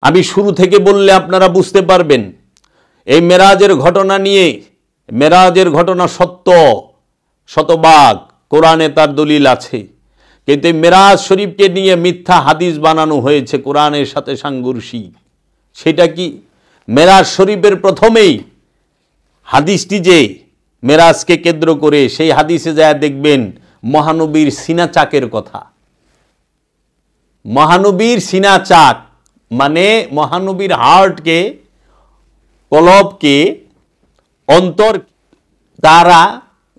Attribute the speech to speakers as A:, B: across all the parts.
A: আমি শুরু থেকে বললে আপনারা বুঝতে পারবেন এই মেরাজের ঘটনা নিয়ে। মেরাজের ঘটনা সত্য, শতভাগ কোরআনে তার দলিল আছে, কিন্তু মেরাজ শরীফকে নিয়ে মিথ্যা হাদিস বানানো হয়েছে কোরআনের সাথে সাংঘর্ষিক। সেটা কি? মেরাজ শরীফের প্রথমেই হাদিসটি যে মেরাজকে কেন্দ্র করে, সেই হাদিসে যা দেখবেন মহানবীর সিনা চাকের কথা। মহানবীর সিনা চাক মানে মহানবীর হার্টকে, কলবকে, অন্তর তারা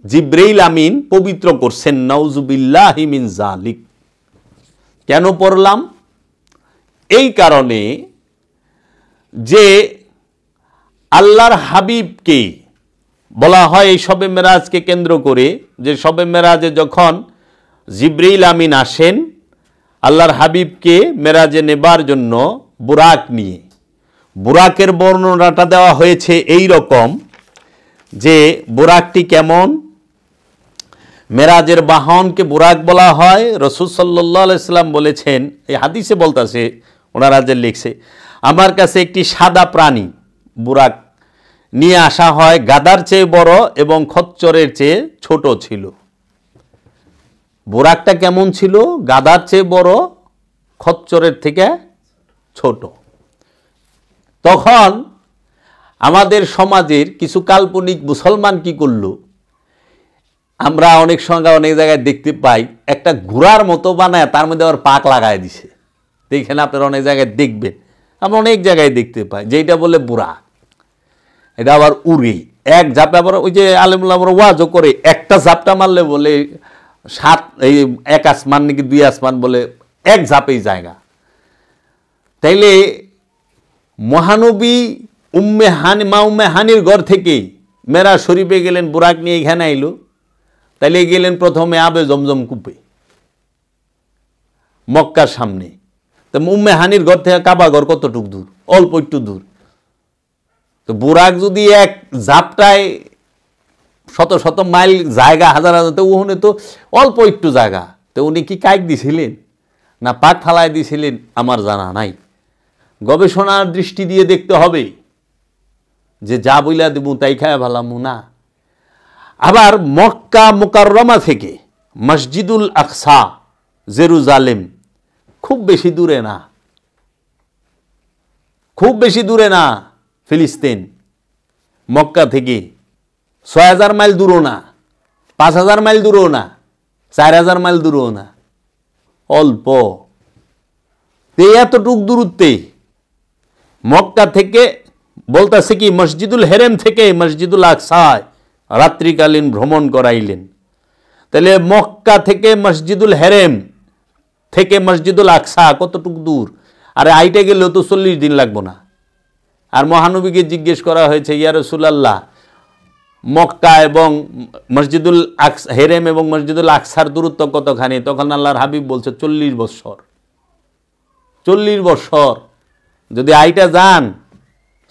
A: জিব্রাইল আমিন পবিত্র করছেন। নাউজুবিল্লাহি মিন যালিক। কেন পড়লাম? এই কারণে যে আল্লাহর হাবিবকে বলা হয় এই শবে মেরাজকে কেন্দ্র করে, যে শবে মেরাজে যখন জিব্রাইল আমিন আসেন আল্লাহর হাবিবকে মেরাজে নেবার জন্য বুরাক নিয়ে, বুরাকের বর্ণনাটা দেওয়া হয়েছে এই রকম যে বুরাকটি কেমন। মেরাজের বাহনকে বুরাক বলা হয়। রাসূল সাল্লাল্লাহু আলাইহি সাল্লাম বলেছেন, এই হাদিসে বলতেছে, ওনারা যে লিখছে, আমার কাছে একটি সাদা প্রাণী বুরাক নিয়ে আসা হয়, গাধার চেয়ে বড় এবং খচ্চরের চেয়ে ছোট ছিল। বুরাকটা কেমন ছিল? গাধার চেয়ে বড়, খচ্চরের থেকে ছোট। তখন আমাদের সমাজের কিছু কাল্পনিক মুসলমান কি করল, আমরা অনেক সময় অনেক জায়গায় দেখতে পাই একটা ঘোড়ার মতো বানায় তার মধ্যে আবার পাক লাগায় দিছে। দেখেন আপনারা অনেক জায়গায় দেখবেন, আমরা অনেক জায়গায় দেখতে পাই, যেটা বলে বুরাক। এটা আবার উড়ে এক ঝাপে, আবার ওই যে আলেমুল্লাহ ওয়াজও করে, একটা ঝাপটা মারলে বলে এই এক আসমান নাকি দুই আসমান, বলে এক ঝাপেই জায়গা। তাইলে মহানবী মা উম্মে হানির ঘর থেকে মেরাজ শরীফে গেলেন, বুরাক নিয়ে এখানে আইলো। তাইলে গেলেন প্রথমে আবে জমজম কূপে মক্কার সামনে। তো উম্মে হানির ঘর থেকে কাবা ঘর কতটুক দূর? অল্প একটু দূর। তো বুরাক যদি এক ঝাপটায় শত শত মাইল জায়গা, হাজার হাজার, তো ওখানে তো অল্প একটু জায়গা। তো উনি কি কাইক দিছিলেন না পাক ফালাই দিছিলেন আমার জানা নাই। গবেষণার দৃষ্টি দিয়ে দেখতে হবে, যে যা বইলা দেব তাই খায় ভালামু না। আবার মক্কা মুকাররমা থেকে মসজিদুল আকসা জেরুজালেম খুব বেশি দূরে না, খুব বেশি দূরে না। ফিলিস্তিন মক্কা থেকে ৬,০০০ মাইল দূরও না, ৫,০০০ মাইল দূরও না, ৪,০০০ মাইল দূরও না, অল্প। এতটুক দূরত্বে মক্কা থেকে বলতেছে কি মসজিদুল হেরেম থেকে মসজিদুল আকসায় রাত্রিকালীন ভ্রমণ করাইলেন। তাহলে মক্কা থেকে মসজিদুল হেরেম থেকে মসজিদুল আকসা কতটুক দূর? আরে আইটে গেলেও তো ৪০ দিন লাগবো না। আর মহানবীকে জিজ্ঞেস করা হয়েছে, ইয়া রাসূলুল্লাহ, মক্কা এবং মসজিদুল হেরেম এবং মসজিদুল আকসার দূরত্ব কতখানি? তখন আল্লাহর হাবিব বলছে ৪০ বৎসর। ৪০ বৎসর যদি আইটা যান,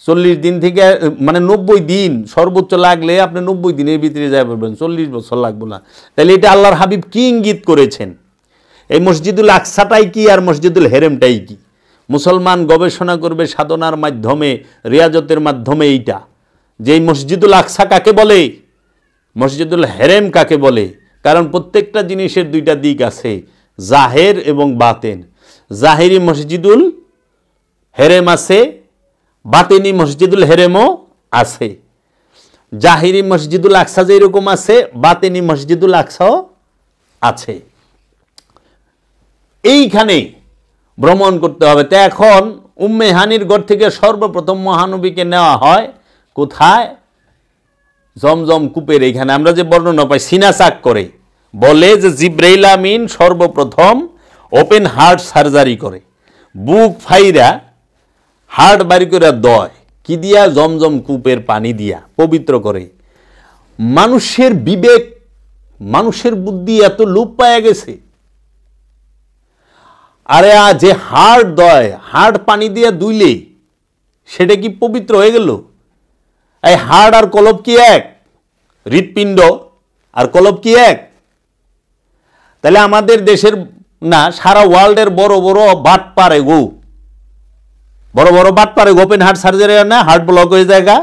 A: ৪০ দিন থেকে মানে ৯০ দিন সর্বোচ্চ লাগলে আপনি ৯০ দিনের ভিতরে যাই পারবেন, ৪০ বছর লাগবে না। তাহলে এটা আল্লাহর হাবিব কি ইঙ্গিত করেছেন? এই মসজিদুল আকসাটাই কি আর মসজিদুল হেরেমটাই কি? মুসলমান গবেষণা করবে সাধনার মাধ্যমে, রিয়াজতের মাধ্যমে, এইটা যে মসজিদুল আকসা কাকে বলে, মসজিদুল হেরেম কাকে বলে। কারণ প্রত্যেকটা জিনিসের দুইটা দিক আছে, জাহের এবং বাতেন। জাহেরি মসজিদুল হেরেম আছে, বাতেনি মসজিদুল হেরেমও আছে। জাহিরি মসজিদুল আকসা যেরকম আছে, বাতেনি মসজিদুল আকসাও আছে। এইখানে ভ্রমণ করতে হবে। তো এখন উম্মে হানির ঘর থেকে সর্বপ্রথম মহানবীকে নেওয়া হয় কোথায়? জমজম কূপের এইখানে। আমরা যে বর্ণনা পাই সিনা চাক করে, বলে যে জিব্রাইল আমিন সর্বপ্রথম ওপেন হার্ট সার্জারি করে, বুক ফাইরা হার্ট বাড়ি করে দয় কি দিয়া? জমজম কূপের পানি দিয়া পবিত্র করে। মানুষের বিবেক, মানুষের বুদ্ধি এত লোপ পাওয়া গেছে। আরে যে হার্ট দয়, হার্ট পানি দিয়া দুইলে সেটা কি পবিত্র হয়ে গেল? এই হার্ট আর কলব কি এক? হৃৎপিণ্ড আর কলব কি এক? তাহলে আমাদের দেশের না, সারা ওয়ার্ল্ডের বড় বড় বাটপার এগো বড় বড় বাটপারে ওপেন হার্ট সার্জারি আনা, হার্ট ব্লক হয়ে জায়গা,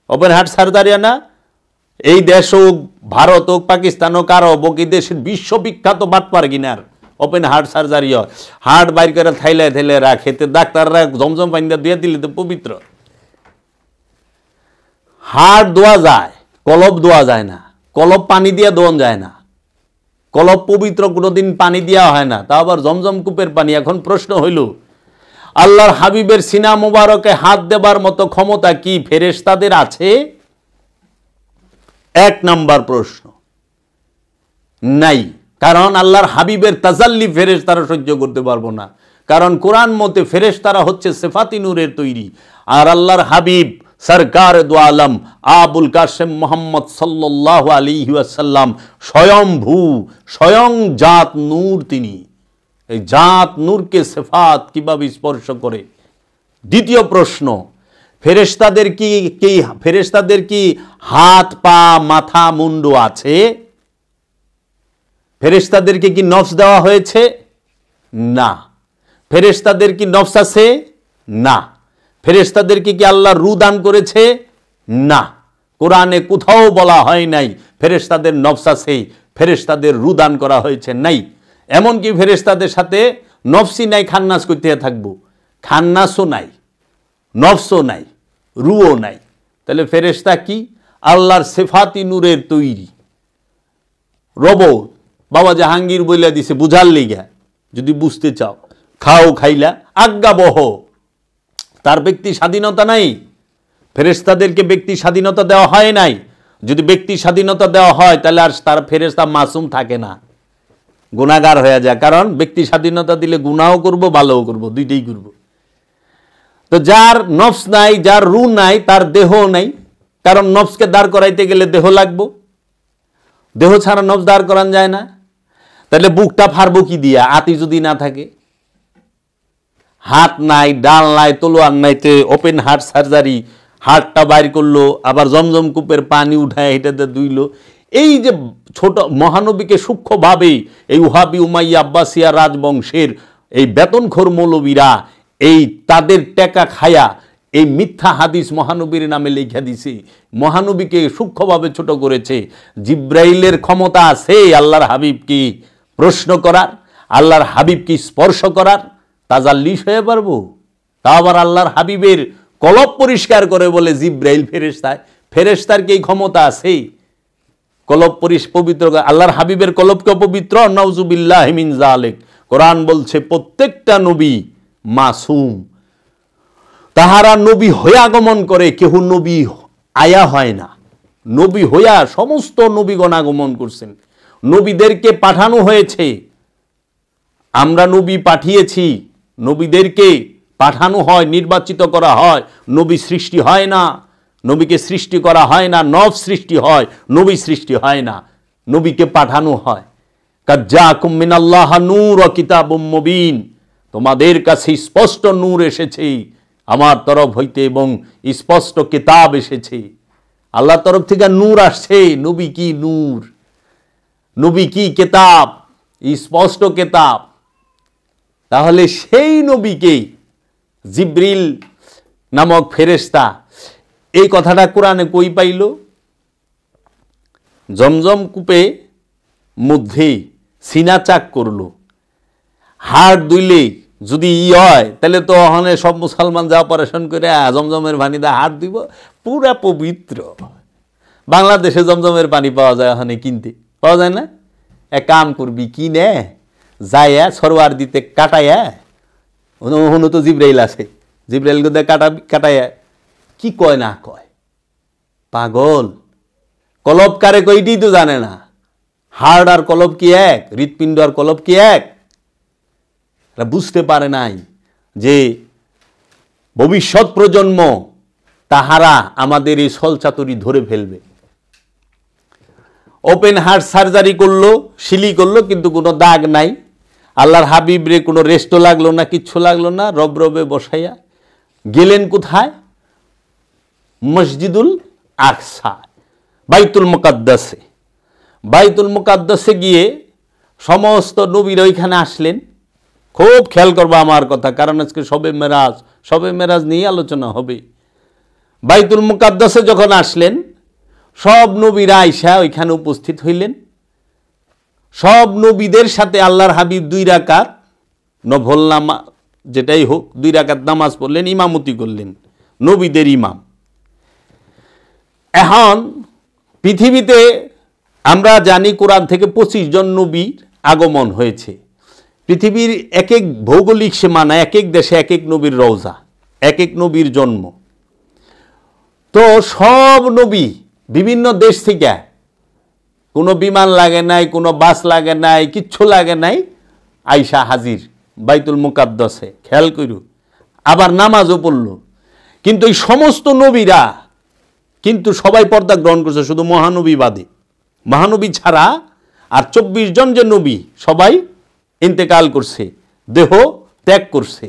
A: ওপেন হার্ট সার্জারি আনা। এই দেশ হোক, ভারত হোক, পাকিস্তান হোক, আরব হোক, এই দেশের বিশ্ববিখ্যাত বাটপার কিনার ওপেন হার্ট সার্জারি হয়। হার্ট বাইর করে থাইলে থাইলে রাখে, ডাক্তাররা জমজম পানি দিয়ে দিলে তো পবিত্র। হাড় ধোয়া যায়, কলব ধোয়া যায় না, কলব পানি দিয়ে ধোয়া যায় না, কলব পবিত্র কোনোদিন পানি দেওয়া হয় না, তা আবার জমজম কূপের পানি। এখন প্রশ্ন হইল, আল্লাহর হাবিবের সিনা মুবারকে হাত দেবার মতো ক্ষমতা কি ফেরেশতাদের আছে? এক নাম্বার প্রশ্ন, নাই। কারণ আল্লাহর হাবিবের তাজাল্লি ফেরেশতারা সহ্য করতে পারবো না। কারণ কোরআন মতে ফেরেশতারা হচ্ছে সিফাতি নূরের তৈরি, আর আল্লাহর হাবিব সরকার দু আলম আবুল কাসেম মোহাম্মদ সাল্লাল্লাহু আলাইহি ওয়াসাল্লাম স্বয়ংভূ, স্বয়ং জাত নূর। তিনি এই জাত নূরকে সিফাত কিভাবে স্পর্শ করে? দ্বিতীয় প্রশ্ন, ফেরেশতাদের কি হাত পা মাথা মুন্ডু আছে? ফেরেশতাদেরকে কি নফস দেওয়া হয়েছে? না। ফেরেশতাদের কি নফস আছে? না। ফেরেশতাদেরকে কি আল্লাহ রু দান করেছে? না। কোরআনে কোথাও বলা হয় নাই ফেরেশতাদের নফস আছে, ফেরেশতাদের রু দান করা হয়েছে, নাই। এমনকি ফেরেশতাদের সাথে নফসই নাই, খান্নাস করতে থাকবো, খান্নাসও নাই, নফসও নাই, রুও নাই। তাহলে ফেরেশতা কি? আল্লাহর সিফাতি নূরের তৈরি। রোবট বাবা জাহাঙ্গীর বইলা দিছে বুঝার লিগা, যদি বুঝতে চাও খাও খাইলা আজ্ঞাবহ, তার ব্যক্তি স্বাধীনতা নাই। ফেরেশতাদেরকে ব্যক্তি স্বাধীনতা দেওয়া হয় নাই। যদি ব্যক্তি স্বাধীনতা দেওয়া হয় তাহলে আর তার ফেরেশতা মাসুম থাকে না, গুনাহগার হয়ে যায়। কারণ ব্যক্তি স্বাধীনতা দিলে গুনাহও করব, ভালোও করব, দুইটাই করব। তো যার নফস নাই, যার রু নাই, তার দেহ নাই। কারণ নফসকে দাঁড় করাইতে গেলে দেহ লাগবো, দেহ ছাড়া নফস দাঁড় করান যায় না। তাহলে বুকটা ফারবো কি দিয়া? আতি যদি না থাকে, হাত নাই, ডাল নাই, তলোয়ার নাই, ওপেন হার্ট সার্জারি, হার্টটা বাইর করলো, আবার জমজম কূপের পানি উঠায় এটাতে দুইলো। এই যে ছোট মহানবীকে সূক্ষ্মভাবে এই ওহাবি উমাইয়া আব্বাসিয়া রাজবংশের এই বেতনখোর মৌলবীরা এই তাদের টেকা খায়া এই মিথ্যা হাদিস মহানবীর নামে লেখা দিছে, মহানবীকে সূক্ষ্মভাবে ছোট করেছে। জিব্রাইলের ক্ষমতা আছে আল্লাহর হাবিব কি প্রশ্ন করার, আল্লাহর হাবিব কি স্পর্শ করার? তাজাল্লিশ হয়ে পারবো? তা আবার আল্লাহর হাবিবের কলব পরিষ্কার করে বলে জিব্রাইল ফেরেশতায়, ফেরেশতার কি ক্ষমতা আছে কলব পবিত্র? আল্লাহর হাবিবের কলবকে পবিত্র, নাউজুবিল্লাহি মিন যালিক। কোরআন বলছে প্রত্যেকটা নবী মাসুম, তাহারা নবী হয়ে আগমন করে, কেহ নবী আয়া হয় না। নবী হইয়া সমস্ত নবীগণ আগমন করছেন, নবীদেরকে পাঠানো হয়েছে। আমরা নবী পাঠিয়েছি, নবীদেরকে পাঠানো হয়, নির্বাচিত করা হয়। নবী সৃষ্টি হয় না, নবীকে সৃষ্টি করা হয় না, নফস সৃষ্টি হয়, নবী সৃষ্টি হয় না, নবীকে পাঠানো হয়। কাদ জাকুম মিনাল্লাহ নূর ওয়া কিতাবুম মুবিন, তোমাদের কাছে স্পষ্ট নূর এসেছে আমার তরফ হইতে এবং স্পষ্ট কিতাব এসেছে। আল্লাহর তরফ থেকে নূর আসছে। নবী কি নূর, নবী কি কিতাব, স্পষ্ট কিতাব। তাহলে সেই নবীকে জিব্রিল নামক ফেরেশতা এই কথাটা কোরআনে কই পাইল? জমজম কূপে মধ্যে সিনা চাক করলো, হাড় দুইলে যদি হয় তাহলে তো ওখানে সব মুসলমান যা অপারেশন করে জমজমের পানি দা হাড় দিব, পুরা পবিত্র। বাংলাদেশে জমজমের পানি পাওয়া যায়, ওখানে কিনতে পাওয়া যায় না। এক কাম করবি, কিনে যাইয়া সরোয়ার দিতে কাটাইয়া, ওখানে তো জিব্রাইল আছে, জিব্রাইল গোদে কাটাইয়া কি কয় না কয়, পাগল। কলব কারে কইটি তো জানে না। হার্ট আর কলব কি এক? হৃৎপিণ্ড আর কলব কি এক? বুঝতে পারে নাই যে ভবিষ্যৎ প্রজন্ম তাহারা আমাদের এই ছলচাতুরি ধরে ফেলবে। ওপেন হার্ট সার্জারি করলো, শিলি করলো, কিন্তু কোনো দাগ নাই। আল্লাহর হাবিব রে কোনো রেস্টও লাগলো না, কিচ্ছু লাগলো না। রবে বসাইয়া গেলেন কোথায়? মসজিদুল আকসা, বাইতুল মুকাদ্দাসে। বাইতুল মুকাদ্দাসে গিয়ে সমস্ত নবীরা ওইখানে আসলেন। খুব খেয়াল করবো আমার কথা, কারণ আজকে সবে মেরাজ, শবে মেরাজ নিয়ে আলোচনা হবে। বাইতুল মুকাদ্দাসে যখন আসলেন, সব নবীরা আইসা ওইখানে উপস্থিত হইলেন। সব নবীদের সাথে আল্লাহর হাবিব 2 রাকাত নফল নামাজ, যেটাই হোক 2 রাকাত নামাজ পড়লেন, ইমামতি করলেন, নবীদের ইমাম। এখন পৃথিবীতে আমরা জানি কোরআন থেকে 25 জন নবীর আগমন হয়েছে। পৃথিবীর এক এক ভৌগোলিক সীমানা, এক এক দেশে এক এক নবীর রওজা, এক এক নবীর জন্ম। তো সব নবী বিভিন্ন দেশ থেকে, কোনো বিমান লাগে নাই, কোনো বাস লাগে নাই, কিচ্ছু লাগে নাই, আইসা হাজির বাইতুল মুকাদ্দাসে। খেয়াল করু, আবার নামাজও পড়ল। কিন্তু এই সমস্ত নবীরা কিন্তু সবাই পর্দা গ্রহণ করছে, শুধু মহানবী বাদে। মহানবী ছাড়া আর 24 জন যে নবী, সবাই ইন্তেকাল করছে, দেহ ত্যাগ করছে।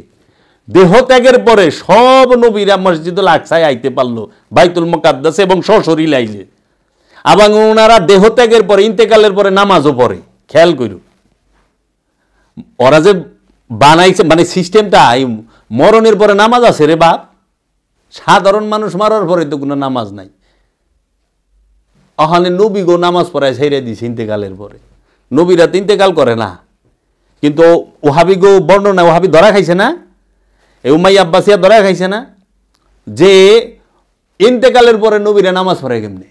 A: দেহ ত্যাগের পরে সব নবীরা মসজিদুল আকসায় আইতে পারলো, বাইতুল মুকাদ্দাসে, এবং সশরীরে আইলে। এবং ওনারা দেহ ত্যাগের পরে, ইন্তেকালের পরে নামাজও পড়ে। খেয়াল করু, ওরা যে বানাইছে, মানে সিস্টেমটা, মরণের পরে নামাজ আছে রে বাপ। সাধারণ মানুষ মারার পরে তো কোনো নামাজ নাই। ওখানে নবী গো নামাজ পড়ায় ছেড়ে দিছে ইন্তেকালের পরে। নবীরা তো ইন্তেকাল করে না, কিন্তু ওহাবি গো বর্ণনা, ওহাবি ধরা খাইছে না, এই উমাইয়া আব্বাসিয়া ধরা খাইছে না, যে ইন্তেকালের পরে নবীরা নামাজ পড়ে কেমনে।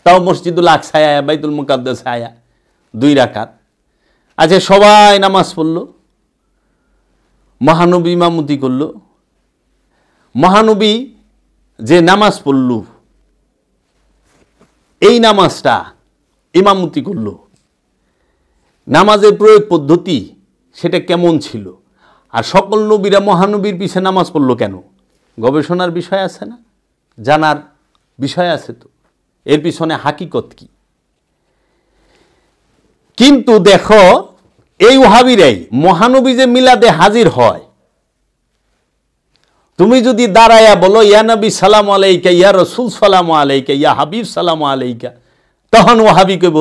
A: তাও মসজিদুল আকসায় আয়া, বাইতুল মুকাদ্দাসে আয়া 2 রাকাত। আচ্ছা, সবাই নামাজ পড়ল, মহানবী ইমামতি করল। মহানবী যে নামাজ পড়ল, এই নামাজটা ইমামতি করল, নামাজের প্রয়োগ পদ্ধতি সেটা কেমন ছিল, আর সকল নবীরা মহানবীর পিছে নামাজ পড়ল কেন? গবেষণার বিষয় আছে না, জানার বিষয় আছে তো, এর পিছনে হাকিকত কি। কিন্তু দেখো, এই ওহাবিরাই মহানবী যে মিলাদে হাজির হয়, তুমি যদি দাঁড়াইয়া বলো ইয়া নবী সালাম আলাইকা, ইয়া রসুল সালাম আলাইকা, ইয়া হাবিব সালাম আলাইকা, তখন ওহাবি কইব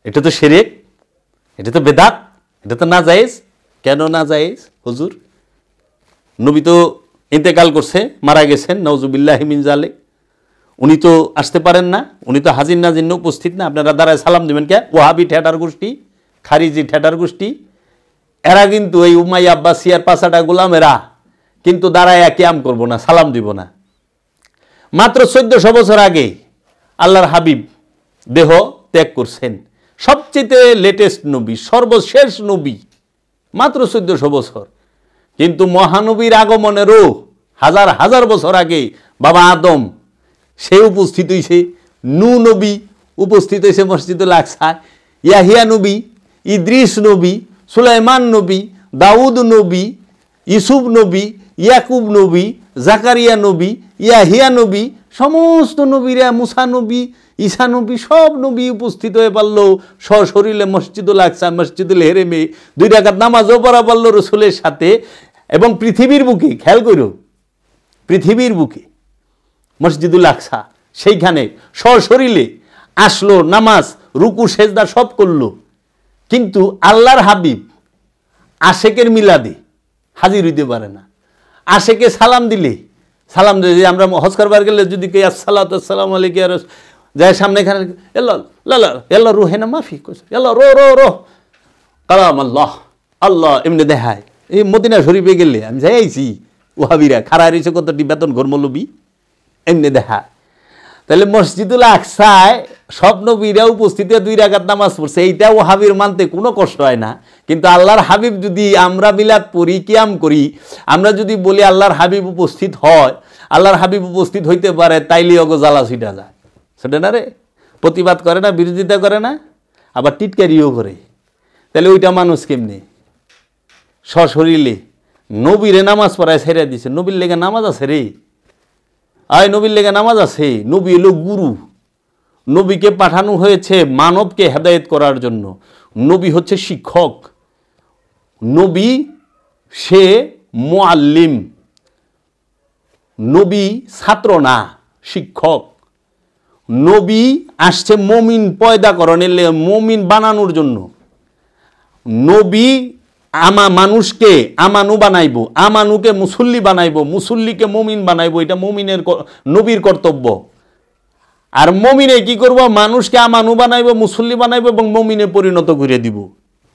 A: এটা তো শিরক, এটা তো বেদাত, এটা তো নাজায়েজ। কেন নাজায়েজ হুজুর? নবী তো ইন্তেকাল করছে, মারা গেছেন, নাউজুবিল্লাহি মিন যালিক। উনি তো আসতে পারেন না, উনি তো হাজির নাজির উপস্থিত না, আপনারা দাঁড়ায় সালাম দিবেন কে? ওহাবি ঠেটার গোষ্ঠী, খারিজি ঠেটার গোষ্ঠী, এরা কিন্তু এই উমাইয়া আব্বাসিয়ার পাঁচাটা গোলাম, এরা কিন্তু দাঁড়ায় কিয়াম করব না, সালাম দিব না। মাত্র 1400 বছর আগে আল্লাহর হাবিব দেহ ত্যাগ করছেন, সবচেয়ে লেটেস্ট নবী, সর্বশেষ নবী, মাত্র 1400 বছর। কিন্তু মহানবীর আগমনেরও হাজার হাজার বছর আগে বাবা আদম সে উপস্থিত হয়েছে, নূ নবী উপস্থিত হয়েছে মসজিদুল আকসায়, ইয়াহিয়া নবী, ইদ্রিস নবী, সুলাইমান নবী, দাউদ নবী, ইউসুফ নবী, ইয়াকুব নবী, জাকারিয়া নবী, ইয়াহিয়া নবী, সমস্ত নবীরা, মুসা নবী, ঈসা নবী, সব নবী উপস্থিত হয়ে পারল সশরীরে মসজিদুল আকসা, মসজিদুল হেরেমে 2 রাকাত নামাজও পড়া পারল রসুলের সাথে। এবং পৃথিবীর বুকে, খেয়াল করো, পৃথিবীর বুকে মসজিদুল আকসা, সেইখানে সশরীরে আসলো, নামাজ, রুকু, সেজদা সব করলো। কিন্তু আল্লাহর হাবিব আশেকের মিলাদে হাজির হইতে পারে না। আশেকে সালাম দিলে, সালাম দিলে, আমরা হজ করবার গেলে যদি কে আসসালাতু আসসালামু আলাইকা যায় সামনে, এখানে এল্লা রুহেনা মাফি, এল্লা রো রো রো কালাম আল্লাহ আল্লাহ এমনি দেখায়। এই মদিনা শরীফে গেলে আমি যাইছি, ওহাবিরা খাড়া রয়েছে কতটি বেতন ঘরমলবি, এমনি দেখা। তাহলে মসজিদুল আকসায় সব নবীরা উপস্থিত 2 রাকাত নামাজ পড়ছে, এইটা ওহাবির মানতে কোনো কষ্ট হয় না। কিন্তু আল্লাহর হাবিব যদি আমরা মিলাদ পড়ি, কিয়াম করি, আমরা যদি বলি আল্লাহর হাবিব উপস্থিত হয়, আল্লাহর হাবিব উপস্থিত হইতে পারে, তাইলে অগো জ্বালা ছিটা যায়। সেটা না রে, প্রতিবাদ করে না, বিরোধিতা করে না, আবার টিটকারিও করে। তাহলে ওইটা মানুষ কেমনে সশরীরে নবীরে নামাজ পড়ায় ছেড়ে দিছে? নবীর লেগে নামাজ আছে রে, আয় নবীর লেগে নামাজ আছে। নবী এলো গুরু, নবীকে পাঠানো হয়েছে মানবকে হেদায়েত করার জন্য। নবী হচ্ছে শিক্ষক, নবী সে মুআল্লিম, নবী ছাত্র না, শিক্ষক। নবী আসছে মমিন পয়দা করানোর, মমিন বানানোর জন্য। নবী মানুষকে আমানু বানাইব, আমানুকে মুসল্লি বানাইব, মুসল্লিকে মুমিন বানাইব, এটা মুমিনের নবীর কর্তব্য। আর মুমিনে কি করব? মানুষকে আমানু বানাইব, মুসল্লি বানাইব এবং মুমিনে পরিণত করে দিব।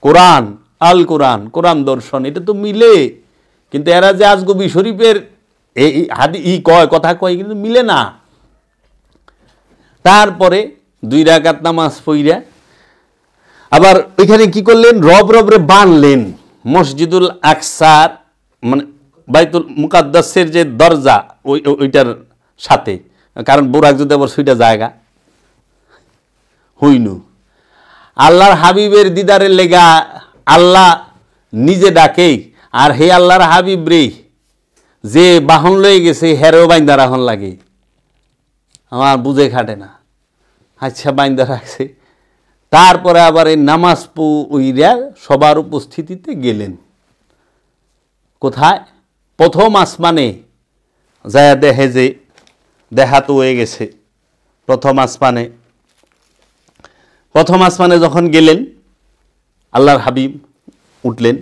A: কোরআন, আল কোরআন, কোরআন দর্শন, এটা তো মিলে। কিন্তু এরা যে আজগবি শরীফের এই কথা কয়, কিন্তু মিলে না। তারপরে 2 রাকাত নামাজ পড়া আবার ওইখানে কি করলেন? রবরে বানলেন মসজিদুল আকসার, মানে বাইতুল মুকাদ্দাসের যে দরজা ওইটার সাথে। কারণ বোরাক যদি আবার সুইটা জায়গা হইনু, আল্লাহর হাবিবের দিদারের লেগা আল্লাহ নিজে ডাকে। আর হে আল্লাহর হাবিব রে, যে বাহন লয়ে গেছে হেরেও বাইন্দা রাখন লাগে, আমার বুঝে খাটে না। আচ্ছা, বাইন্দা রাখছে। তারপরে আবার এই নামাজ পড়িয়া সবার উপস্থিতিতে গেলেন কোথায়? প্রথম আসমানে যায় দেখে যে দেখা তো হয়ে গেছে। প্রথম আসমানে যখন গেলেন, আল্লাহর হাবিব উঠলেন।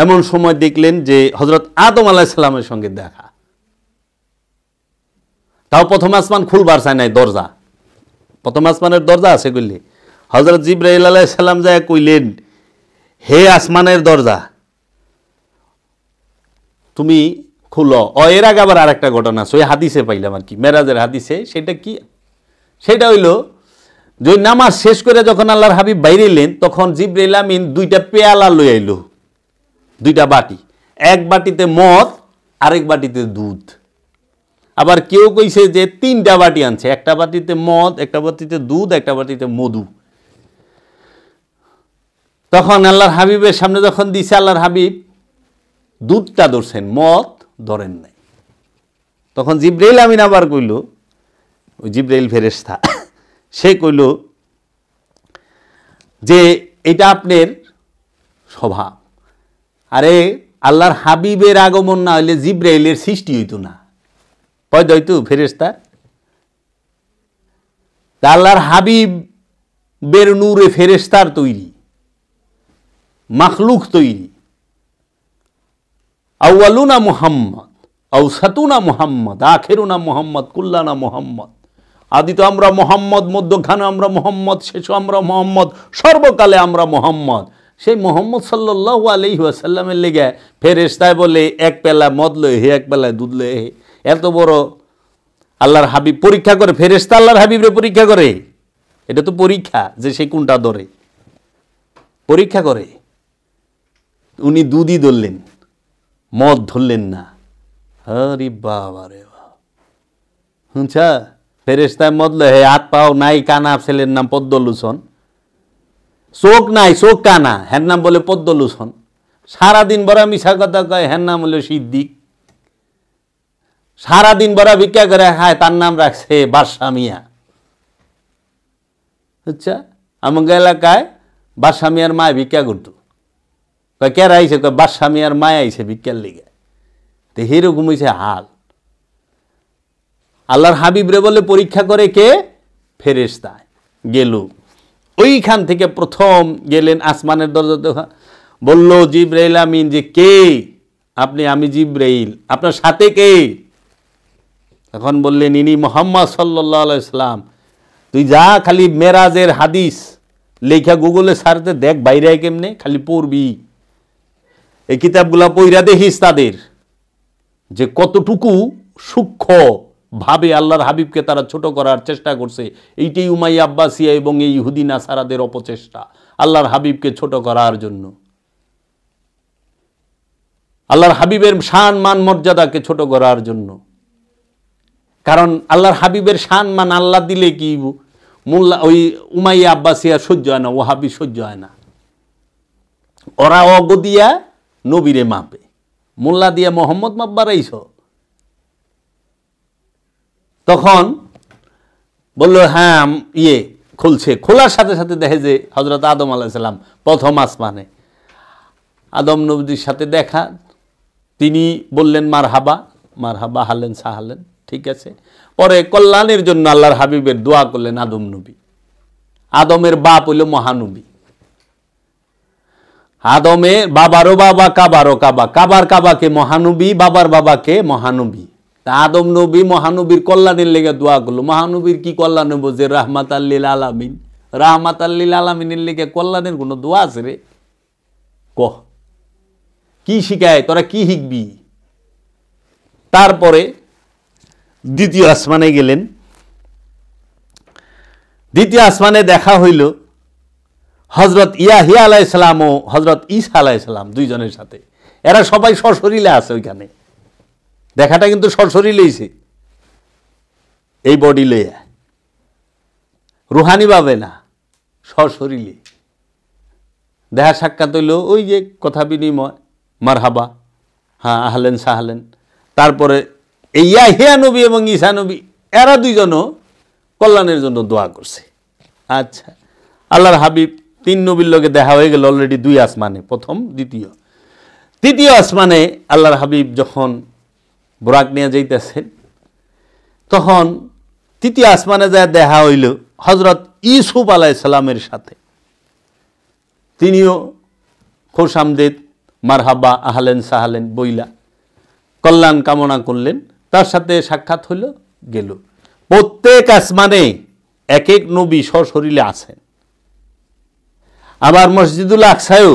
A: এমন সময় দেখলেন যে হযরত আদম আলাইহিস সালামের সঙ্গে দেখা। তাও প্রথম আসমান খুলবার চায় নাই, দরজা, প্রথম আসমানের দরজা আছে কইলে হযরত জিবরাইল আলাইহিস সালাম যায় কইলেন, হে আসমানের দরজা তুমি খুলো। এর আগে আবার আরেকটা ঘটনা আছে, ওই হাদিসে পাইলাম আর কি, মেরাজের হাদিসে। সেটা কি? সেটা হইল যে নামাজ শেষ করে যখন আল্লাহর হাবিব বাইরে এলেন, তখন জিবরাইল আমিন 2টা পেয়ালা লই আইলো, 2টা বাটি। এক বাটিতে মদ, আরেক বাটিতে দুধ। আবার কেউ কইছে যে 3টা বাটি আনছে, একটা বাটিতে মদ, একটা বাটিতে দুধ, একটা বাটিতে মধু। তখন আল্লাহর হাবিবের সামনে যখন দিছে, আল্লাহর হাবিব দুধটা ধরছেন, মদ ধরেন নাই। তখন জিবরাইল আমিন আবার কইল, ওই জিবরাইল ফেরেশতা, সে কইল যে এটা আপনার স্বভাব। আরে আল্লাহর হাবিবের আগমন না হইলে জিবরাইলের সৃষ্টি হইতো না, পয়দা হইতো ফেরেশতা। আল্লাহর হাবিবের নূরে ফেরেশতার তৈরি, মাখলুক তৈরি। আউয়ালুনা মুহাম্মদ, আউসাতুনা মুহাম্মদ, আখিরুনা মুহাম্মদ, কুল্লানা মুহাম্মদ। আদি তো আমরা মোহাম্মদ, মধ্যখানে আমরা মোহাম্মদ, শেষও আমরা মোহাম্মদ, সর্বকালে আমরা মোহাম্মদ। সেই মোহাম্মদ সাল্লাল্লাহু আলাইহি ওয়াসাল্লামের লেগে ফেরেশতায় বলে এক পেলা মদ লয়ে হে, এক পেলায় দুধ লয়ে হে। এত বড় আল্লাহর হাবিব পরীক্ষা করে, ফেরেশতা আল্লাহর হাবিবরে পরীক্ষা করে। এটা তো পরীক্ষা যে সে কোনটা ধরে, পরীক্ষা করে। উনি দুধই ধরলেন, মদ ধরলেন না। আরে বাবা রে বাবা, শুনছা? ফেরেশতায় মদ লয়ে, হাত পাও নাই, কানা, ছেলের নাম পদ্মলোচন, চোখ নাই, চোখ কানা, হ্যার নাম বলে পদ্মলোচন। সারাদিন বড় মিশা কথা কয়, হ্যার নাম হলো সিদ্দিক। সারাদিন বড় ভিক্ষা করে খায়, তার নাম রাখছে বাদশা মিয়া। আচ্ছা, আমাকে এলাকায় বাদশা মিয়ার মায় ভিক্ষা করতো। কয় কেরা আইছে? কয় বাদশা মিয়ার মায় আইছে ভিক্ষার লিগে। তো এরকম হয়েছে হাল। আল্লাহর হাবিবরে বলে পরীক্ষা করে কে? ফেরেশতায় গেল। ওইখান থেকে প্রথম গেলেন আসমানের দরজা, দেখা বলল জিবরাইল আমিন যে কে আপনি? আমি জিবরাইল, আপনার সাথে কে? তখন বললেন ইনি মুহাম্মদ সাল্লাল্লাহু আলাইহি সাল্লাম। তুই যা, খালি মেরাজের হাদিস লেখা গুগলে সারতে দেখ, বাইরে কেমনে, খালি পড়বি। এই কিতাবগুলা পইরা দেখিস তাদের যে কতটুকু সূক্ষ্ম ভাবে আল্লাহর হাবিবকে তারা ছোট করার চেষ্টা করছে। এইটাই উমাইয়া আব্বাসিয়া এবং এই ইহুদি নাসারাদের অপচেষ্টা আল্লাহর হাবিবকে ছোট করার জন্য, আল্লাহর হাবিবের শান মান মর্যাদাকে ছোট করার জন্য। কারণ আল্লাহর হাবিবের শান মান আল্লাহ দিলে কি মোল্লা ওই উমাইয়া আব্বাসিয়া সহ্য হয় না, ওহাবি সহ্য হয় না। ওরা অগদিয়া নবীরে মাপে, মোল্লা দিয়া মোহাম্মদ মাপবার আইস। তখন বলল হ্যাঁ খুলছে। খোলার সাথে সাথে দেখে যে হযরত আদম আলাইহিস সালাম প্রথম আসমানে। আদম নবীর সাথে দেখা, তিনি বললেন মারহাবা, মারহাবা, হালেন সাহালেন, ঠিক আছে। পরে কল্যাণের জন্য আল্লাহর হাবিবের দোয়া করলেন আদম নবী। আদমের বাপ হইল মহানবী। আদমের বাবারও বাবা, কাবারও কাবা, কাবার কাবাকে মহানবী, বাবার বাবাকে মহানবী। তা আদম নবী মহানবীর কল্যাণের লেগে দোয়া করলো। মহানবীর কি কল্যাণ হবো যে রাহমাত আল্লিল আলামিন? রাহমাত আল্লিল আলামিনের লেগে কল্যাণের কোনো দোয়া আছে রে? কহ কি শিখায়, তোরা কি শিখবি? তারপরে দ্বিতীয় আসমানে গেলেন। দ্বিতীয় আসমানে দেখা হইল হজরত ইয়াহিয়া আলাইহিসসালাম ও হজরত ঈসা আলাইহিসসালাম দুইজনের সাথে। এরা সবাই সশরীরে আছে ওইখানে। দেখাটা কিন্তু সশরীরেইছে, এই বডি লইয়া, রুহানি ভাবে না, সশরীরে দেখা সাক্ষাৎ হইল। ওই যে কথা বিনিময়, মারহাবা, হ্যাঁ, আহলেন সাহলেন। তারপরে এই ইয়াহিয়া নবী এবং ঈসা নবী এরা দুইজনও কল্যাণের জন্য দোয়া করছে। আচ্ছা, আল্লাহর হাবিব তিন নবীর লগে দেখা হয়ে গেল অলরেডি দুই আসমানে, প্রথম দ্বিতীয়। তৃতীয় আসমানে আল্লাহর হাবিব যখন বুরাক নিয়ে যাইতেছেন, তখন তৃতীয় আসমানে যা দেখা হইল হজরত ইউসুফ আলাইহিসসালামের সাথে। তিনিও খোশামদেদ, মারহাবা, আহলেন সাহলেন বইলা কল্যাণ কামনা করলেন। তার সাথে সাক্ষাৎ হইল, গেল। প্রত্যেক আসমানে এক এক নবী সশরীরে আছেন। আবার মসজিদুল আকসায়ও,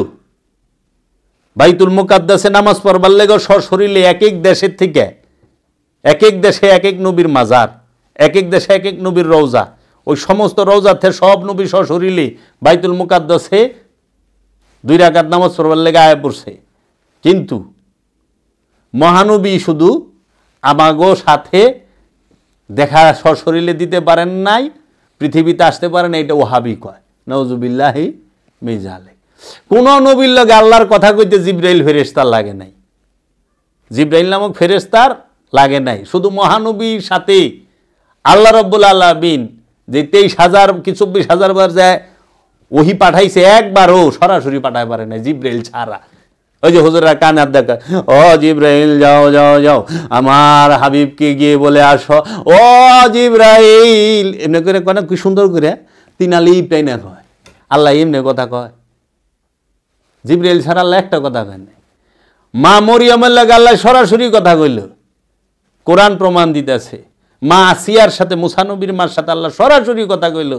A: বাইতুল মুকাদ্দাসে নামাজ পড়বার লেগে সশরীরে এক এক দেশের থেকে, এক এক দেশে এক এক নবীর মাজার, এক এক দেশে এক এক নবীর রওজা, ওই সমস্ত রওজাতে সব নবী সশরীরে বাইতুল মুকাদ্দাসে 2 রাকাত নামাজ পড়বার লেগে আয়া পড়ছে। কিন্তু মহানবী শুধু আমাগো সাথে দেখা সশরীরে দিতে পারেন নাই, পৃথিবীতে আসতে পারেন, এটা ওহাবি কয়, নাউজুবিল্লাহি মিন যালিক। কোন নবীর লগে আল্লাহর কথা কইতে জিবরাইল ফেরেশতা লাগে নাই, জিবরাইল নামক ফেরেশতার লাগে নাই। শুধু মহানবীর সাথে আল্লাহ রাব্বুল আলামিন যে 23,000 কি 24,000 বার যায় ওহি পাঠাইছে, একবারও সরাসরি পাঠায় পারে নাই জিবরাইল ছাড়া। ওই যে হুজুররা কানার দেখা, ও জিবরাইল যাও যাও যাও আমার হাবিবকে গিয়ে বলে আসো, ও জিবরাইল, এমনি করে কয় না, কি সুন্দর করে তিনালি তাই না কয়। আল্লাহ এমনি কথা কয়, জিবরাইল ছাড়া আল্লাহ একটা কথা কয় না। মা মরিয়মের লাগে আল্লাহ সরাসরি কথা কইল, কোরআন প্রমাণ দিতেছে। মা আসিয়ার সাথে, মুসা নবীর মার সাথে আল্লাহ সরাসরি কথা কইল।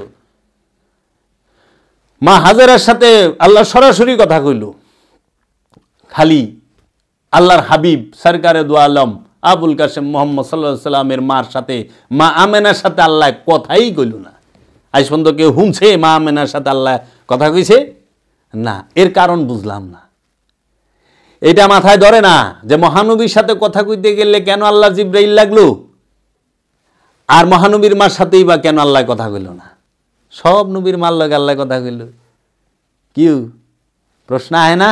A: মা হাজেরার সাথে আল্লাহ সরাসরি কথা কইল। খালি আল্লাহর হাবিব সরকারে দু আলম আবুল কাসেম মোহাম্মদ সাল্লাল্লাহু আলাইহি সাল্লামের মার সাথে, মা আমেনার সাথে আল্লাহ কথাই কইল না। আজ পর্যন্ত কেউ শুনছে মা আমেনার সাথে আল্লাহ কথা কইছে? না। এর কারণ বুঝলাম না। এটা মাথায় ধরে না যে মহানবীর সাথে কথা কইতে গেলে কেন আল্লাহ জিবরাইল লাগলো, আর মহানবীর মার সাথেই বা কেন আল্লাহ কথা কইল না? সব নবীর মার লগে আল্লাহ কথা কইল। কি প্রশ্ন আয় না?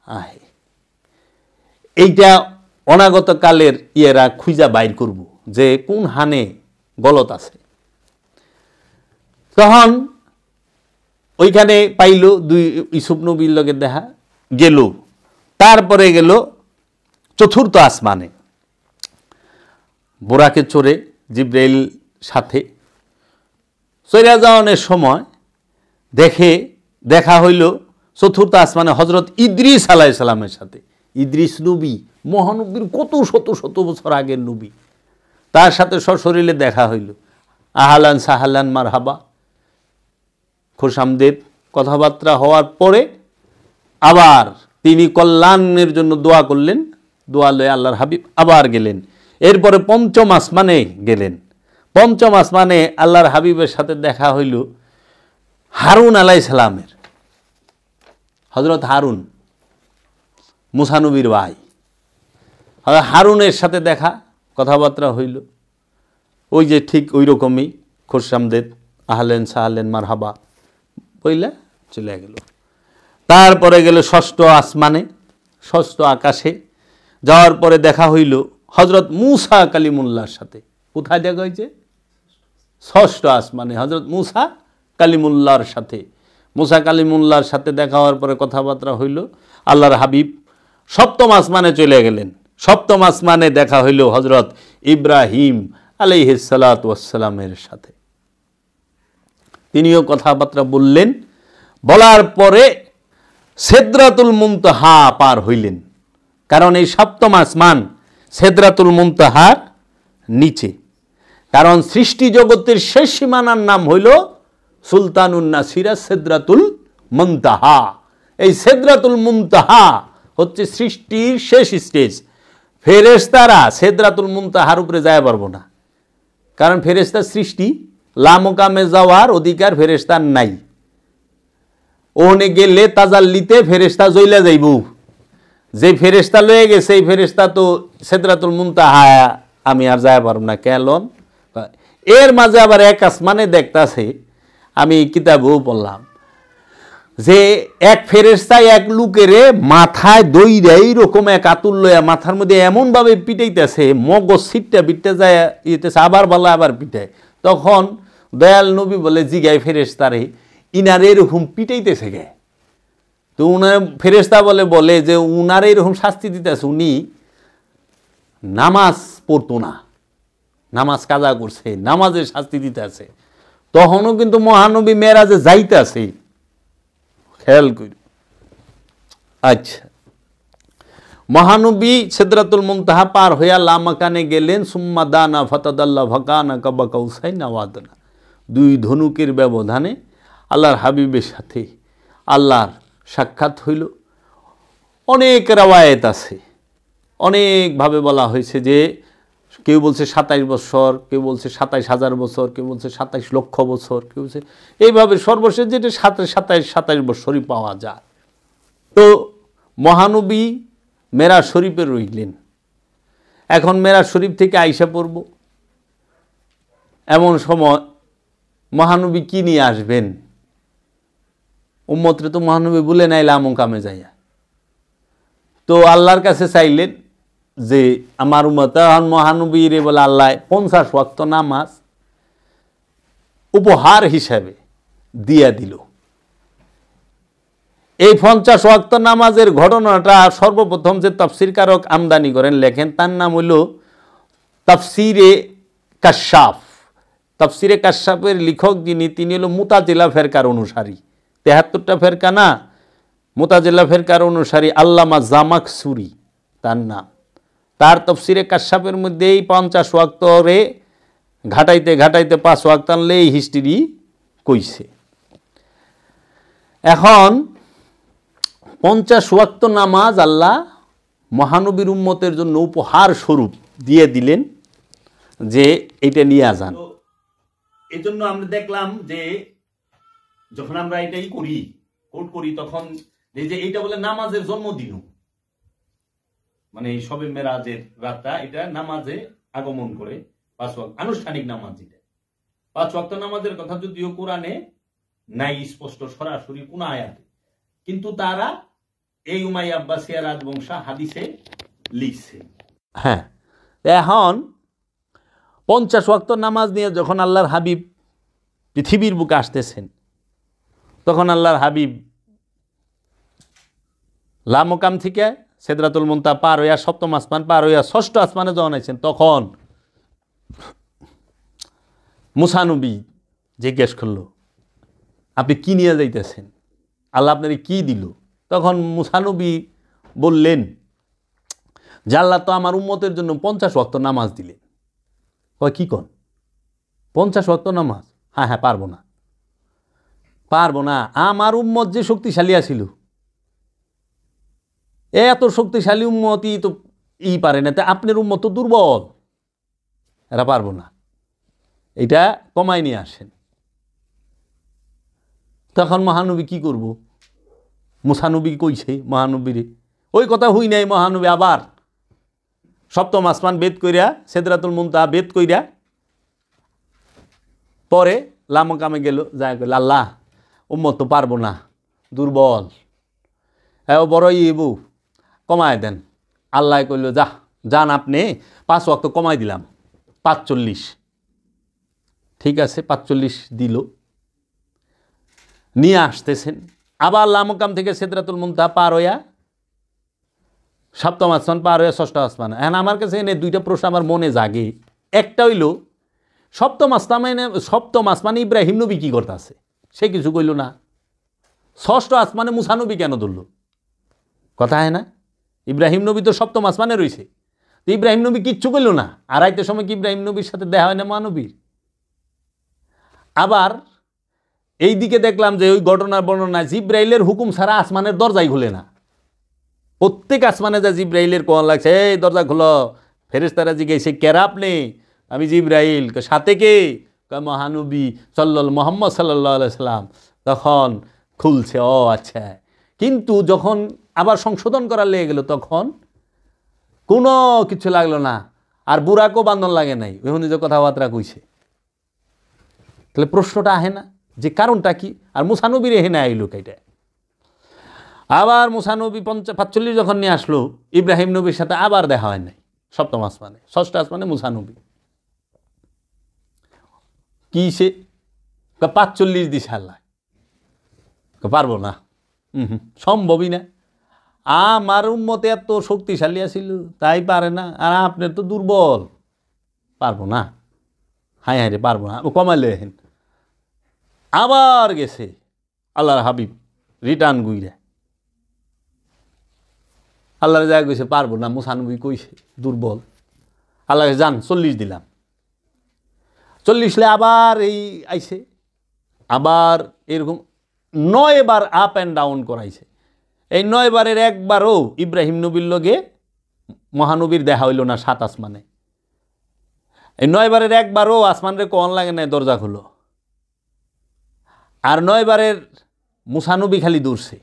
A: আহে। এইটা অনাগত কালের ইয়েরা খুঁজা বাইর করব যে কোন হানে গলত আছে। তখন ওইখানে পাইল দুই ইউসুফ নবীর লগে দেখা গেল। তারপরে গেল চতুর্থ আসমানে, বোরাকে চড়ে জিবরাইল সাথে চইরা যাওয়ানোর সময় দেখা হইল চতুর্থ আসমানে হজরত ইদ্রিস আলাইহিস সালামের সাথে। ইদ্রিস নবী মহানবীর কত শত শত বছর আগের নবী, তার সাথে সশরীরে দেখা হইল। আহলান সাহলান মারহাবা, খুশামদেদ কথাবার্তা হওয়ার পরে আবার তিনি কল্যাণের জন্য দোয়া করলেন। দোয়া লয়ে আল্লাহর হাবিব আবার গেলেন। এরপরে পঞ্চম আসমানে গেলেন। পঞ্চম আসমানে আল্লাহর হাবিবের সাথে দেখা হইল হারুন আলাইহিস সালামের। হযরত হারুন মুসা নবীর ভাই, হারুনের সাথে দেখা কথাবার্তা হইল। ওই যে ঠিক ওই রকমই খুশামদেদ আহলেন সাহলেন মারহাবা বইলা চলে গেল। তারপরে গেল ষষ্ঠ আসমানে, ষষ্ঠ আকাশে যাওয়ার পরে দেখা হইল হজরত মুসা কালিমুল্লাহর সাথে। কোথায় দেখা হয়েছে? ষষ্ঠ আসমানে হজরত মুসা কালিমুল্লাহর সাথে। মুসা কালিমুল্লাহর সাথে দেখা হওয়ার পরে কথাবার্তা হইল। আল্লাহর হাবিব সপ্তম আসমানে চলে গেলেন। সপ্তম আসমানে দেখা হইল হজরত ইব্রাহিম আলাইহিস সালাতু ওয়াস সালামের সাথে। তিনিও কথাবার্তা বললেন। বলার পরে সিদরাতুল মুনতাহা পার হইলেন, কারণ এই সপ্তম আসমান সিদরাতুল মুনতাহার নিচে। কারণ সৃষ্টি জগতের শেষ সীমানার নাম হইল সুলতানুন নাসিরা সিদরাতুল মুনতাহা। এই সিদরাতুল মুনতাহা হচ্ছে সৃষ্টির শেষ স্টেজ। ফেরেশতারা সিদরাতুল মুনতাহার উপরে যায় পারবো না, কারণ ফেরেশতার সৃষ্টি, লামকামে যাওয়ার অধিকার ফেরেশতার নাই। ওনে গেলে তাজাল্লিতে ফেরেশতা জ্বইলা যাইব। যে ফেরেশতা লয়ে গেছে এই ফেরেশতা তো সিদরাতুল মুনতাহা আমি আর যায় পারব না। কেন? এর মাঝে আবার এক আসমানে দেখতাছে, আমি কিতাবেও পড়লাম যে এক ফেরেশতা এক লোকেরে মাথায় দইরা এইরকম এক আতুল লইয়া মাথার মধ্যে এমনভাবে পিটাইতেছে, মগজ ছিটটা বিটটা যায় ইতেছে, আবার বলা আবার পিটায়। তখন দয়াল নবী বলে জিগায় ফেরেশতারে, ইনার এরকম পিটাইতেছে গে? তো উনার ফেরেশতা বলে যে উনার এরকম শাস্তি দিতেছে, উনি নামাজ পড়তো না, নামাজ কাজা করছে, নামাজের শাস্তি দিতেছে। তখনও কিন্তু মহানবী মেরাজে যাইতেছে, খেয়াল করি। আচ্ছা, মহানবী সিদরাতুল মুনতাহা পার হইয়া লামাকানে গেলেন। সুম্মা দানা ফাতাদাল্লা ফাকানা কাবা কাউসাইন আও আদনা। দুই ধনুকের ব্যবধানে আল্লাহর হাবিবের সাথে আল্লাহর সাক্ষাৎ হইল। অনেক রাওয়ায়েত আছে, অনেকভাবে বলা হয়েছে যে কেউ বলছে 27 বছর, কেউ বলছে 27,000 বছর, কেউ বলছে 27 লক্ষ বছর, কেউ বলছে এইভাবে সর্বশেষ যেটা 27 বছরই পাওয়া যায়। তো মহানবী মেরাজ শরীফে রইলেন। এখন মেরাজ শরীফ থেকে আইসা পড়ব, এমন সময় মহানবী কি নিয়ে আসবেন? উম্মতরে তো মহানবী বলে নাইলে আমন কামে যাইয়া। তো আল্লাহর কাছে চাইলেন যে আমার উম্মত, মহানবীর বলে আল্লাহ 50 ওয়াক্ত নামাজ উপহার হিসাবে দিয়া দিল। এই 50 ওয়াক্ত নামাজের ঘটনাটা সর্বপ্রথম যে তাফসীরকারক আমদানি করেন, লেখেন, তার নাম হইল তাফসিরে কাশাফ। তাফসিরে কাশাফের লেখক যিনি, তিনি হলো মুতাজিলা ফেরকার অনুসারী। 73টা ফেরকা না, মুতাজিলা ফেরকার অনুসারী আল্লামা জামাকসুরি তার নাম। তার তাফসিরে কাশাফের মধ্যে এই 50 ওয়াক্তরে ঘাটাইতে ঘাটাইতে 5 ওয়াক্ত আনলে এই হিস্ট্রি কইছে। এখন 50 ওয়াক্ত নামাজ আল্লাহ মহানবীর উম্মতের জন্য উপহার স্বরূপ দিয়ে দিলেন যে এটা নিয়ে যান। এই জন্য আমরা দেখলাম যে যখন আমরা এটাই করি, কোট করি, তখন এই যে এইটা বলে নামাজের জন্মদিন, মানে এই সবে মেরাজের রাতটা, এটা নামাজে আগমন করে 5 ওয়াক্ত আনুষ্ঠানিক নামাজ। এটা 5 ওয়াক্ত নামাজের কথা যদিও কোরআনে নাই স্পষ্ট সরাসরি কোন আয়াতে, কিন্তু তারা এই উমাইয়া আব্বাসিয়া রাজবংশা হাদিসে লিখছে। হ্যাঁ, এখন 50 ওয়াক্ত নামাজ নিয়ে যখন আল্লাহর হাবিব পৃথিবীর বুকে আসতেছেন, তখন আল্লাহর হাবিব লামকাম থেকে সিদরাতুল মুনতাহা পার হইয়া 7ম আসমান পার হইয়া 6ষ্ঠ আসমানে যখন আছেন, তখন মুসা নবী জিজ্ঞেস করল, আপনি কি নিয়ে যাইতেছেন? আল্লাহ আপনারে কি দিল? তখন মুসা নবী বললেন যে আল্লাহ তো আমার উম্মতের জন্য 50 ওয়াক্ত নামাজ দিলেন। কয় কি কন? 50 ওয়াক্ত নামাজ? হ্যাঁ হ্যাঁ, পারবো না, পারবো না। আমার উম্মত যে শক্তিশালী আছিল, এত শক্তিশালী উম্মতই তো পারে না, তা আপনার উম্মত তো দুর্বল, এরা পারবো না, এটা কমাই নিয়ে আসেন। তখন মহানবী কি করব? মুসানবী কইছে মহানবীরে, ওই কথা হই নাই। মহানবী আবার 7ম আসমান বেদ কইরা, সিদরাতুল মুনতাহা বেদ কইরা পরে লামকামে গেল, যা কইল আল্লাহ উম্মত তো পারবো না, দুর্বল, হ্যাঁ বড় ইবু, কমায় দেন। আল্লাহ কইল যান আপনি 5 ওয়াক্ত কমাই দিলাম, 45। ঠিক আছে, 45 দিল। নিয়ে আসতেছেন আবার লামকাম থেকে সিদরাতুল মুনতাহা পার হইয়া 7ম আসমান পার হইয়া 6ষ্ঠ আসমান। এখন আমার কাছে এনে 2টা প্রশ্ন আমার মনে জাগে। একটা হইল 7ম আসমানে ইব্রাহিম নবী কি করতেছে? সে কিছু কইল না। ষষ্ঠ আসমানে মুসা নবী কেন ধরল? কথা হয় না? ইব্রাহিম নবী তো সপ্তম আসমানে রয়েছে, তো ইব্রাহিম নবী কিচ্ছু করল না? আড়াইটার সময় কি ইব্রাহিম নবীর সাথে দেখা হয় না মহানবীর? আবার এই দিকে দেখলাম যে ওই ঘটনার বর্ণনায় জিব্রাইলের হুকুম ছাড়া আসমানের দরজাই খুলে না। প্রত্যেক আসমানে যা জিব্রাইলের কোন লাগছে, এই দরজা খুলো। ফেরেশতারা জিজ্ঞেসে কেরা আপনি? আমি জিব্রাইল। সাথে কে? মহানবী মোহাম্মদ সাল্লাল্লাহু আলাইহি সাল্লাম। তখন খুলছে, ও আচ্ছা। কিন্তু যখন আবার সংশোধন করার লেগে গেল তখন কোনো কিছু লাগলো না, আর বুড়াকেও বান্ধন লাগে নাই, ওই যে কথাবার্তা কইছে। তাহলে প্রশ্নটা আহে না যে কারণটা কি? আর মুসা নবীর এখানে আইলো কেটে। আবার মুসা নবী 45 যখন নিয়ে আসলো, ইব্রাহিম নবীর সাথে আবার দেখা হয় নাই সপ্তম আসমানে। ষষ্ঠ আসমানে মুসা নবী কি সে 45 দিছে আল্লাহ। পারবো না, সম্ভবই না। আমার উম্মতে এত শক্তিশালী আছিল, তাই পারে না। আর আপনার তো দুর্বল, পারবো না। হাই হাই রে, পারবো না। কমাইলে আবার গেছে আল্লাহর হাবিব রিটার্ন গুইরা। আল্লাহর জায়গা কইছে পারবো না, মুসা নবী কইছে দুর্বল। আল্লাহ যান 40 দিলাম। 40 আবার এই আইছে, আবার এরকম 9 বার আপ অ্যান্ড ডাউন করাইছে। এই 9 বারের একবারও ইব্রাহিম নবীর লগে মহানবীর দেখা হইল না 7 আসমানে। এই 9 বারের একবারও আসমানের কোন লাগে নাই দরজা খুলো। আর 9 বারের মুসা নবী খালি দৌড়ছে।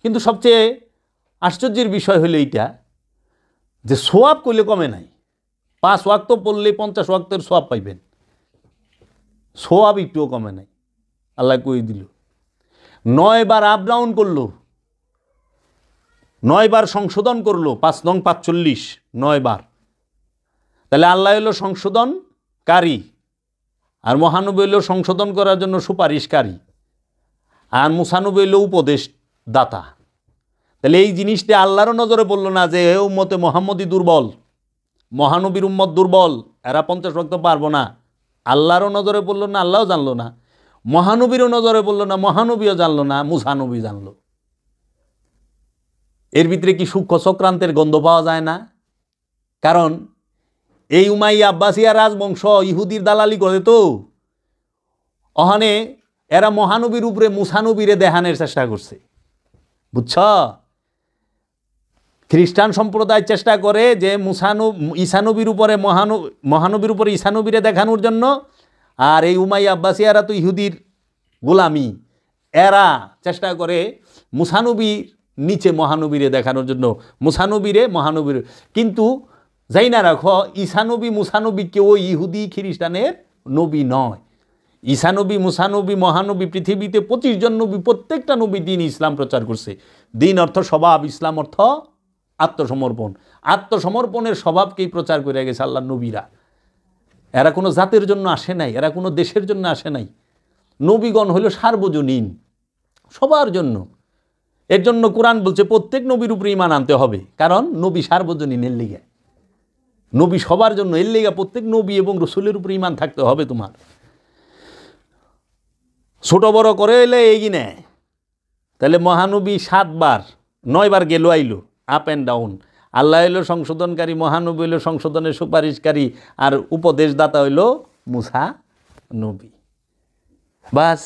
A: কিন্তু সবচেয়ে আশ্চর্যের বিষয় হলো এইটা যে সোয়াব করলে কমে নাই। 5 ওয়াক্ত পড়লে 50 ওয়াক্তের সোয়াব পাইবেন, সোয়াব একটুও কমে নাই। আল্লাহ কই দিল। 9 বার আপ ডাউন করলো, 9 বার সংশোধন করলো। 5 নং 45, 9 বার। তাহলে আল্লাহ হলো সংশোধনকারী, আর মহানবী হলো সংশোধন করার জন্য সুপারিশকারী, আর মুসা নবী হলো উপদেশ দাতা। তাহলে এই জিনিসটা আল্লাহরও নজরে পড়লো না যে এ উম্মতে মোহাম্মদী দুর্বল, মহানবীর উম্মত দুর্বল, এরা 50 ওয়াক্ত পারবো না। আল্লাহরও নজরে পড়লো না, আল্লাহও জানলো না। মহানবীরও নজরে পড়লো না, মহানবীও জানলো না, মুসা নবী জানলো। এর ভিতরে কি সূক্ষ্ম চক্রান্তের গন্ধ পাওয়া যায় না? কারণ এই উমাইয়া আব্বাসিয়া রাজবংশ ইহুদির দালালি করে তো, ওখানে এরা মহানবীর উপরে মুসা নবীরে দেখানোর চেষ্টা করছে, বুঝছ? খ্রিস্টান সম্প্রদায় চেষ্টা করে যে ঈসানবীর উপরে মহানবীর উপরে ঈসানবীরে দেখানোর জন্য। আর এই উমাইয়া আব্বাসিয়ারা তো ইহুদির গোলামি, এরা চেষ্টা করে মুসানবীর নিচে মহানবীরে দেখানোর জন্য, মুসানবীরে মহানবীর। কিন্তু যাই না রাখো, ঈসানবী মুসানবী কেউ ইহুদি খ্রিস্টানের নবী নয়। ঈসানবী মুসানবী মহানবী পৃথিবীতে 25 জন নবী, প্রত্যেকটা নবী দিন ইসলাম প্রচার করছে। দিন অর্থ স্বভাব, ইসলাম অর্থ আত্মসমর্পণ। আত্মসমর্পণের স্বভাবকেই প্রচার করে গেছে আল্লাহর নবীরা। এরা কোনো জাতের জন্য আসে নাই, এরা কোনো দেশের জন্য আসে নাই। নবীগণ হইল সার্বজনীন, সবার জন্য। এর জন্য কোরআন বলছে প্রত্যেক নবীর উপরে ঈমান আনতে হবে, কারণ নবী সার্বজনীন, এর লিগা নবী সবার জন্য, এর লিগা প্রত্যেক নবী এবং রসুলের উপরে ঈমান থাকতে হবে তোমার। ছোট বড় করে এলে এগিয়ে নেয়। তাহলে মহানবী 7 বার 9 বার গেল আইলো, আপ অ্যান্ড ডাউন। আল্লাহ হইল সংশোধনকারী, মহানবী হইল সংশোধনের সুপারিশকারী, আর উপদেশদাতা হইল মুসা নবী। বাস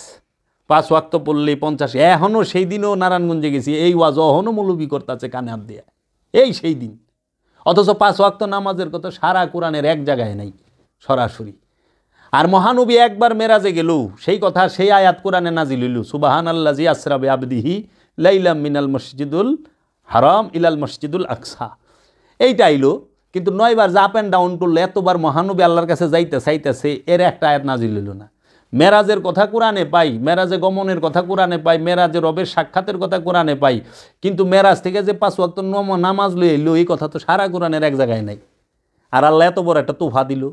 A: 5 ওয়াক্ত পড়লেই 50। এখনও সেই দিনও নারায়ণগঞ্জে গেছি, এই ওয়াজ অহনও মৌলবি করতেছে কানে হাত দিয়ে, এই সেই দিন। অথচ 5 ওয়াক্ত নামাজের কথা সারা কোরআনের এক জায়গায় নাই সরাসরি। আর মহানবী একবার মেরাজে গেল, সেই কথা সেই আয়াত কোরআনে নাজিল হইল, সুবহানাল্লাযী আসরা বিআবদিহি লাইলাম মিনাল মসজিদুল হারাম ইলাল মসজিদুল আকসা। এইটা আইলো। কিন্তু 9 বার আপ অ্যান্ড ডাউন করলো, এতবার মহানবী আল্লাহর কাছে যাইতে চাইতেছে, এর একটা আয়াত নাজিল হইল না। মেরাজের কথা কোরআনে পাই, মেরাজে গমনের কথা কোরআনে পাই, মেরাজে রবের সাক্ষাতের কথা কোরআনে পাই, কিন্তু মেরাজ থেকে যে 5 ওয়াক্ত নামাজ লই এলো, এই কথা তো সারা কোরআনের এক জায়গায় নাই। আর আল্লাহ এত বড় একটা তোফা দিল।